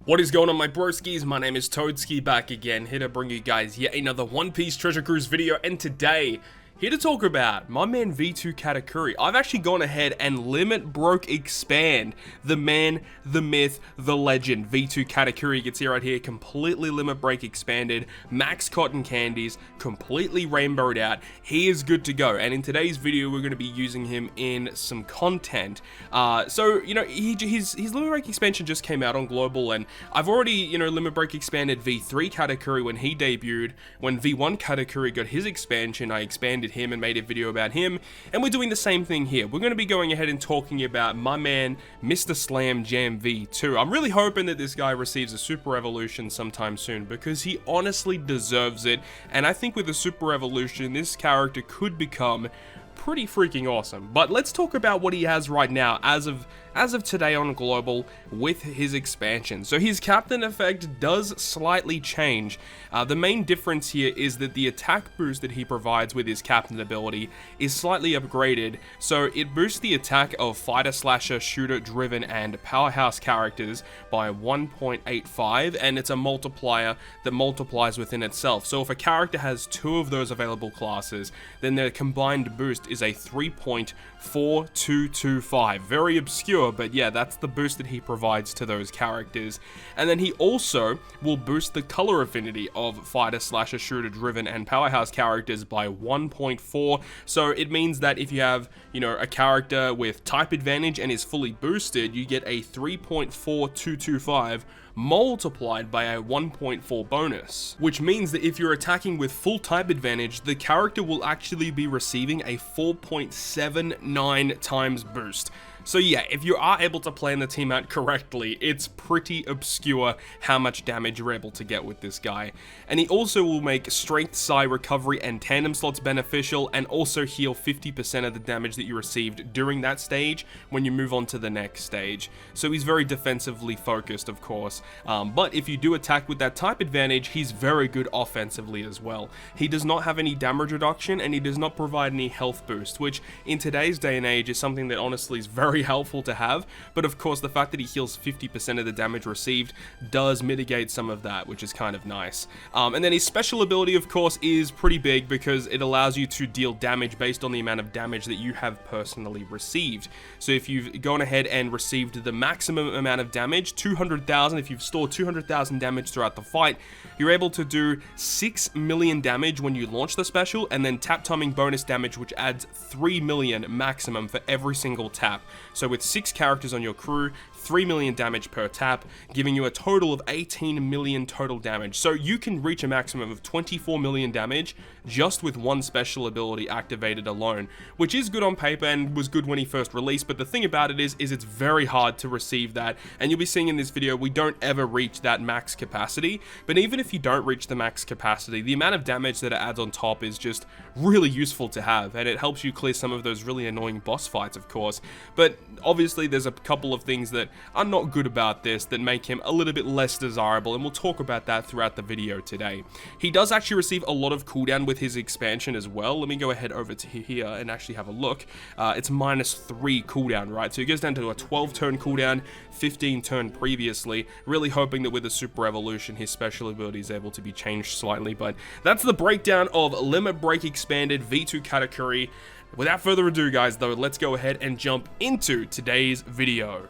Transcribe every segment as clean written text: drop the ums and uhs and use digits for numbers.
What is going on, my broskiis? My name is Toadskii, back again, here to bring you guys yet another One Piece Treasure Cruise video, and today, here to talk about my man V2 Katakuri. I've actually gone ahead and limit broke expand the man, the myth, the legend, V2 Katakuri. You can see right here, completely limit break expanded, max cotton candies, completely rainbowed out. He is good to go, and in today's video, we're going to be using him in some content. So, you know, his limit break expansion just came out on Global, and I've already, you know, limit break expanded V3 Katakuri when he debuted. When V1 Katakuri got his expansion, I expanded him and made a video about him, and we're doing the same thing here. We're going to be going ahead and talking about my man Mr. Slam Jam V2. I'm really hoping that this guy receives a Super Evolution sometime soon, because he honestly deserves it, and I think with the Super Evolution this character could become pretty freaking awesome. But let's talk about what he has right now as of today on Global with his expansion. So his captain effect does slightly change. The main difference here is that the attack boost that he provides with his captain ability is slightly upgraded. So it boosts the attack of fighter, slasher, shooter, driven, and powerhouse characters by 1.85, and it's a multiplier that multiplies within itself. So if a character has two of those available classes, then their combined boost is a 3.4225. Very obscure, but yeah, that's the boost that he provides to those characters. And then he also will boost the color affinity of fighter, slasher, shooter, driven, and powerhouse characters by 1.4. So it means that if you have, you know, a character with type advantage and is fully boosted, you get a 3.4225 multiplied by a 1.4 bonus, which means that if you're attacking with full type advantage, the character will actually be receiving a 4.79 times boost. So yeah, if you are able to plan the team out correctly, it's pretty obscure how much damage you're able to get with this guy. And he also will make strength, psi, recovery, and tandem slots beneficial, and also heal 50% of the damage that you received during that stage when you move on to the next stage. So he's very defensively focused, of course, but if you do attack with that type advantage, he's very good offensively as well. He does not have any damage reduction, and he does not provide any health boost, which in today's day and age is something that honestly is very helpful to have, but of course the fact that he heals 50% of the damage received does mitigate some of that, which is kind of nice. And then his special ability, of course, is pretty big because it allows you to deal damage based on the amount of damage that you have personally received. So if you've gone ahead and received the maximum amount of damage, 200,000, if you've stored 200,000 damage throughout the fight, you're able to do 6 million damage when you launch the special, and then tap timing bonus damage, which adds 3 million maximum for every single tap. So with 6 characters on your crew, 3 million damage per tap, giving you a total of 18 million total damage. So you can reach a maximum of 24 million damage just with one special ability activated alone, which is good on paper and was good when he first released, but the thing about it is it's very hard to receive that, and you'll be seeing in this video, we don't ever reach that max capacity. But even if you don't reach the max capacity, the amount of damage that it adds on top is just really useful to have, and it helps you clear some of those really annoying boss fights, of course. But obviously there's a couple of things that are not good about this that make him a little bit less desirable, and we'll talk about that throughout the video today. He does actually receive a lot of cooldown with his expansion as well. Let me go ahead over to here and actually have a look. It's -3 cooldown, right? So he goes down to a 12 turn cooldown, 15 turn previously, really hoping that with a Super Evolution his special ability is able to be changed slightly. But that's the breakdown of limit break expanded V2 Katakuri. Without further ado, guys, though, let's go ahead and jump into today's video.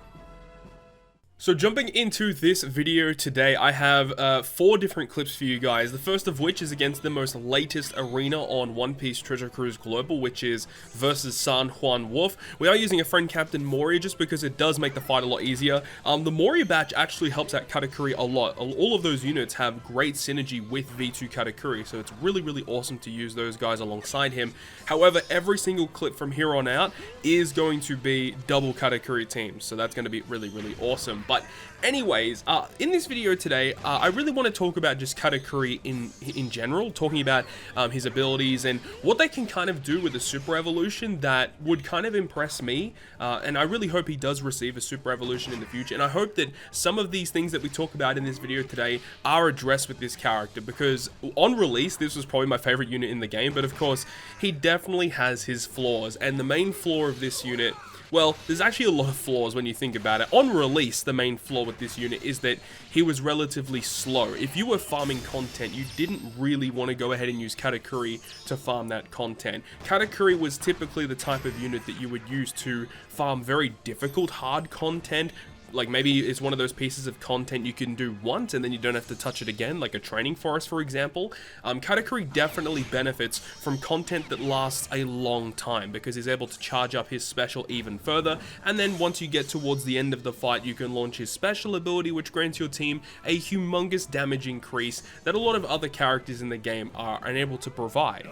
So jumping into this video today, I have 4 different clips for you guys. The first of which is against the most latest arena on One Piece Treasure Cruise Global, which is versus San Juan Wolf. We are using a friend Captain Mori just because it does make the fight a lot easier. The Mori batch actually helps out Katakuri a lot. All of those units have great synergy with V2 Katakuri, so it's really, really awesome to use those guys alongside him. However, every single clip from here on out is going to be double Katakuri teams, so that's going to be really, really awesome. But anyways, in this video today, I really want to talk about just Katakuri in general, talking about his abilities and what they can kind of do with a Super Evolution that would kind of impress me, and I really hope he does receive a Super Evolution in the future, and I hope that some of these things that we talk about in this video today are addressed with this character, because on release, this was probably my favorite unit in the game, but of course, he definitely has his flaws, and the main flaw of this unit Well, there's actually a lot of flaws when you think about it. On release, the main flaw with this unit is that he was relatively slow. If you were farming content, you didn't really want to go ahead and use Katakuri to farm that content. Katakuri was typically the type of unit that you would use to farm very difficult, hard content. Like maybe it's one of those pieces of content you can do once and then you don't have to touch it again, like a training forest, for example. Katakuri definitely benefits from content that lasts a long time because he's able to charge up his special even further, and then once you get towards the end of the fight, you can launch his special ability, which grants your team a humongous damage increase that a lot of other characters in the game are unable to provide.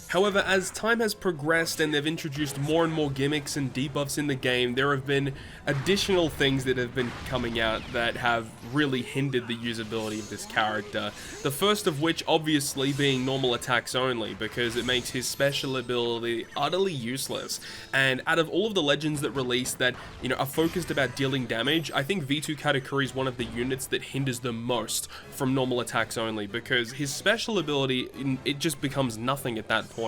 However, as time has progressed and they've introduced more and more gimmicks and debuffs in the game, there have been additional things that have been coming out that have really hindered the usability of this character. The first of which, obviously, being normal attacks only, because it makes his special ability utterly useless. And out of all of the legends that release that, are focused about dealing damage, I think V2 Katakuri is one of the units that hinders the most from normal attacks only, because his special ability, it just becomes nothing at that point.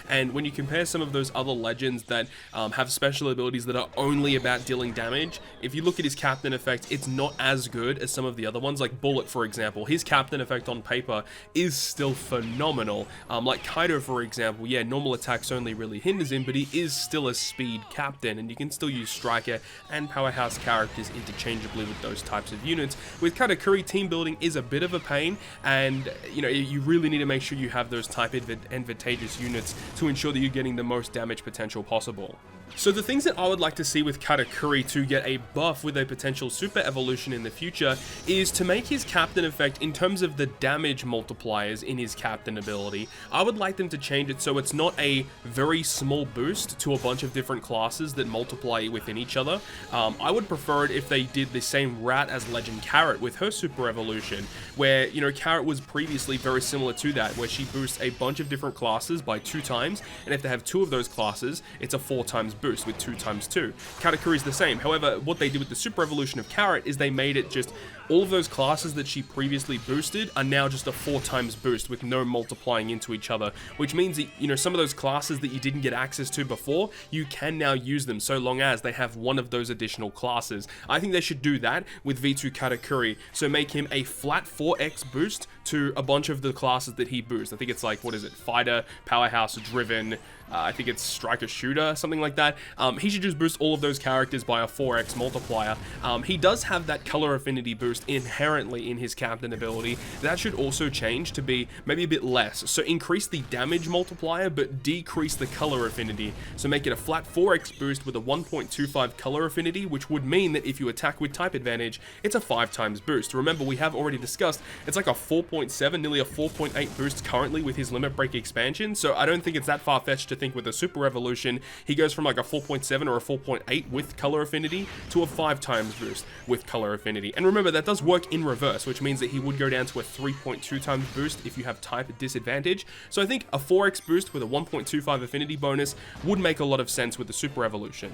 And when you compare some of those other legends that have special abilities that are only about dealing damage, if you look at his captain effect, it's not as good as some of the other ones. Like Bullet, for example, his captain effect on paper is still phenomenal. Like Kaido, for example, yeah, normal attacks only really hinders him, but he is still a speed captain, and you can still use striker and powerhouse characters interchangeably with those types of units. With Katakuri, team building is a bit of a pain, and you really need to make sure you have those type advantageous units to ensure that you're getting the most damage potential possible. So the things that I would like to see with Katakuri to get a buff with a potential super evolution in the future is to make his captain effect, in terms of the damage multipliers in his captain ability, I would like them to change it so it's not a very small boost to a bunch of different classes that multiply within each other. I would prefer it if they did the same route as Legend Carrot with her super evolution, where, Carrot was previously very similar to that, where she boosts a bunch of different classes by 2 times, and if they have 2 of those classes, it's a 4 times boost with 2 times 2. Katakuri is the same. However, what they did with the super evolution of Carrot is they made it just all of those classes that she previously boosted are now just a 4 times boost with no multiplying into each other, which means that, some of those classes that you didn't get access to before, you can now use them so long as they have one of those additional classes. I think they should do that with V2 Katakuri, so make him a flat 4x boost to a bunch of the classes that he boosts. I think it's like, Fighter, Powerhouse, Driven, I think it's Striker, Shooter, something like that. He should just boost all of those characters by a 4x multiplier. He does have that color affinity boost inherently in his captain ability. That should also change to be maybe a bit less. So increase the damage multiplier, but decrease the color affinity. So make it a flat 4x boost with a 1.25 color affinity, which would mean that if you attack with type advantage, it's a 5 times boost. Remember, we have already discussed, it's like a 4.7, nearly a 4.8 boost currently with his limit break expansion. So I don't think it's that far-fetched to think with a super evolution, he goes from like a 4.7 or a 4.8 with color affinity to a 5 times boost with color affinity. And remember, that does work in reverse, which means that he would go down to a 3.2 times boost if you have type disadvantage. So I think a 4x boost with a 1.25 affinity bonus would make a lot of sense with the super evolution.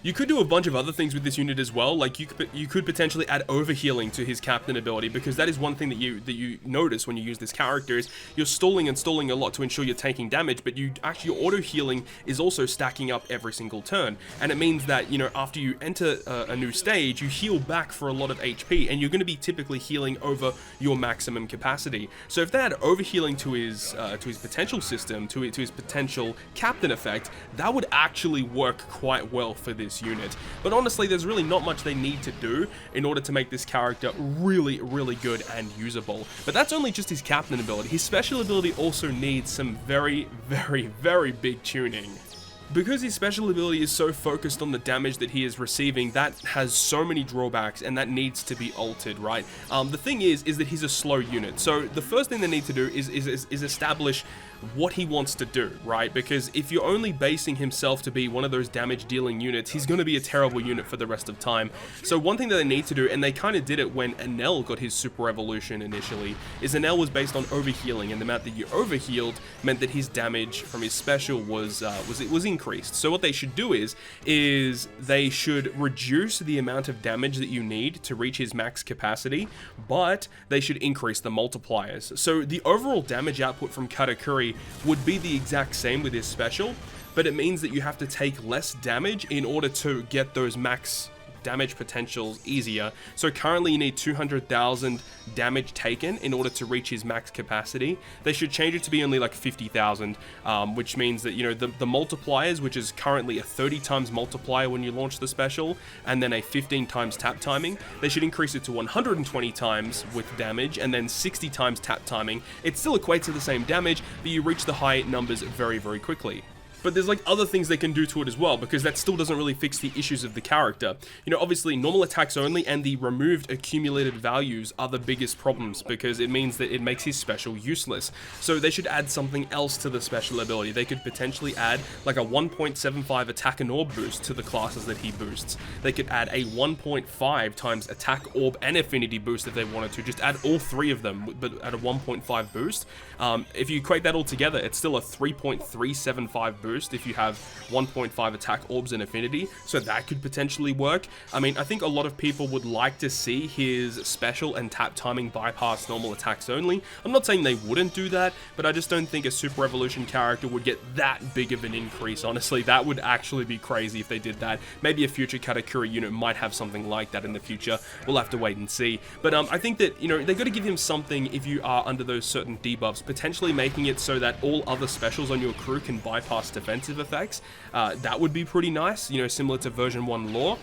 You could do a bunch of other things with this unit as well, like you could potentially add overhealing to his captain ability, because that is one thing that you notice when you use this character is you're stalling and stalling a lot to ensure you're taking damage, but your auto healing is also stacking up every single turn, and it means that, after you enter a new stage, you heal back for a lot of HP, and you're going to be typically healing over your maximum capacity. So if they had overhealing to his potential system, to his potential captain effect, that would actually work quite well for this unit. But honestly, there's really not much they need to do in order to make this character really, really good and usable. But that's only just his captain ability. His special ability also needs some very, very, very big tuning. Because his special ability is so focused on the damage that he is receiving, that has so many drawbacks, and that needs to be altered, right? The thing is that he's a slow unit. So the first thing they need to do is establish what he wants to do, right? Because if you're only basing himself to be one of those damage dealing units, he's going to be a terrible unit for the rest of time. So one thing that they need to do, and they kind of did it when Enel got his super evolution initially, is Enel was based on overhealing, and the amount that you overhealed meant that his damage from his special was increased. So what they should do is they should reduce the amount of damage that you need to reach his max capacity, but they should increase the multipliers. So the overall damage output from Katakuri would be the exact same with his special, but it means that you have to take less damage in order to get those max damage potentials easier. So currently you need 200,000 damage taken in order to reach his max capacity. They should change it to be only like 50,000, which means that, you know, the multipliers, which is currently a 30 times multiplier when you launch the special, and then a 15 times tap timing, they should increase it to 120 times with damage, and then 60 times tap timing. It still equates to the same damage, but you reach the high numbers very, very quickly. But there's like other things they can do to it as well, because that still doesn't really fix the issues of the character. You know, obviously normal attacks only and the removed accumulated values are the biggest problems, because it means that it makes his special useless. So they should add something else to the special ability. They could potentially add like a 1.75 attack and orb boost to the classes that he boosts. They could add a 1.5 times attack, orb, and affinity boost if they wanted to. Just add all three of them, but at a 1.5 boost. If you equate that all together, it's still a 3.375 boost if you have 1.5 attack, orbs, and affinity, so that could potentially work. I mean, I think a lot of people would like to see his special and tap timing bypass normal attacks only. I'm not saying they wouldn't do that, but I just don't think a Super Evolution character would get that big of an increase. Honestly, that would actually be crazy if they did that. Maybe a future Katakuri unit might have something like that in the future. We'll have to wait and see. But I think that, you know, they got to give him something if you are under those certain debuffs, potentially making it so that all other specials on your crew can bypass defensive effects. That would be pretty nice, you know, similar to version 1 lore.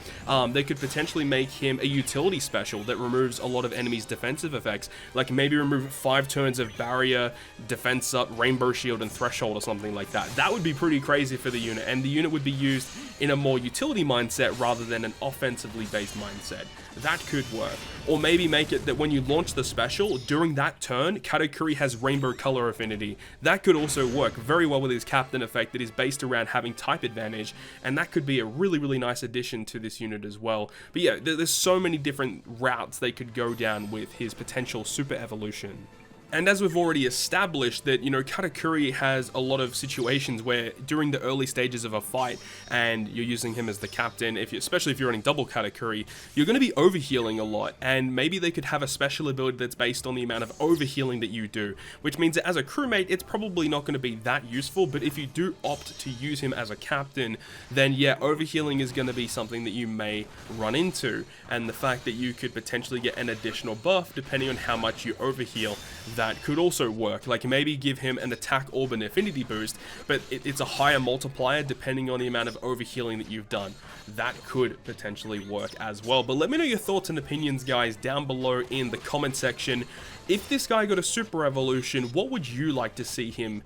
They could potentially make him a utility special that removes a lot of enemies' defensive effects, like maybe remove 5 turns of barrier, defense up, rainbow shield, and threshold or something like that. That would be pretty crazy for the unit, and the unit would be used in a more utility mindset rather than an offensively based mindset. That could work. Or maybe make it that when you launch the special, during that turn, Katakuri has rainbow color affinity. That could also work very well with his captain effect that is based around having type advantage, and that could be a really, really nice addition to this unit as well. But yeah, there's so many different routes they could go down with his potential super evolution. And as we've already established that, you know, Katakuri has a lot of situations where during the early stages of a fight and you're using him as the captain, especially if you're running double Katakuri, you're going to be overhealing a lot, and maybe they could have a special ability that's based on the amount of overhealing that you do, which means that as a crewmate, it's probably not going to be that useful, but if you do opt to use him as a captain, then yeah, overhealing is going to be something that you may run into, and the fact that you could potentially get an additional buff depending on how much you overheal, that could also work. Like maybe give him an attack, orb, and affinity boost, but it's a higher multiplier depending on the amount of overhealing that you've done. That could potentially work as well. But let me know your thoughts and opinions, guys, down below in the comment section. If this guy got a super evolution, what would you like to see him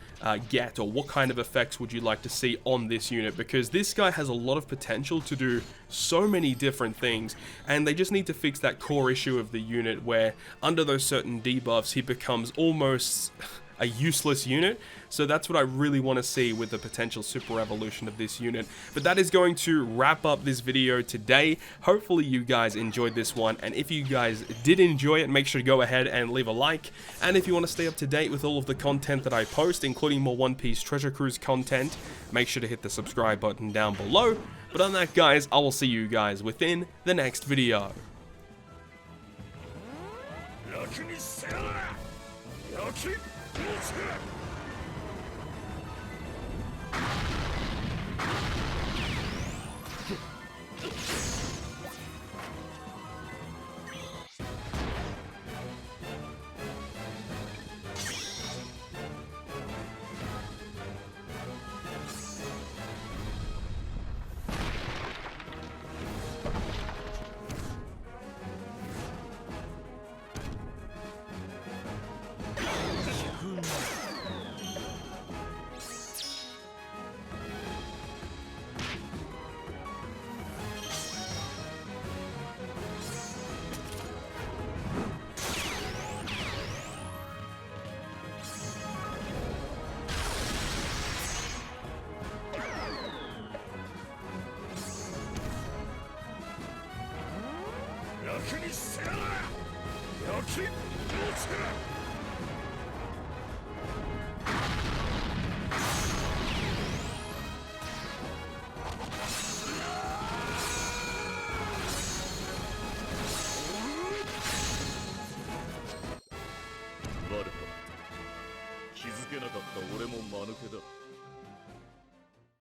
get, or what kind of effects would you like to see on this unit? Because this guy has a lot of potential to do so many different things, and they just need to fix that core issue of the unit where under those certain debuffs he becomes almost a useless unit. So that's what I really want to see with the potential super evolution of this unit. But that is going to wrap up this video today. Hopefully you guys enjoyed this one, and if you guys did enjoy it, make sure to go ahead and leave a like. And if you want to stay up to date with all of the content that I post, including more One Piece Treasure Cruise content, make sure to hit the subscribe button down below. But on that, guys, I will see you guys within the next video. Finish!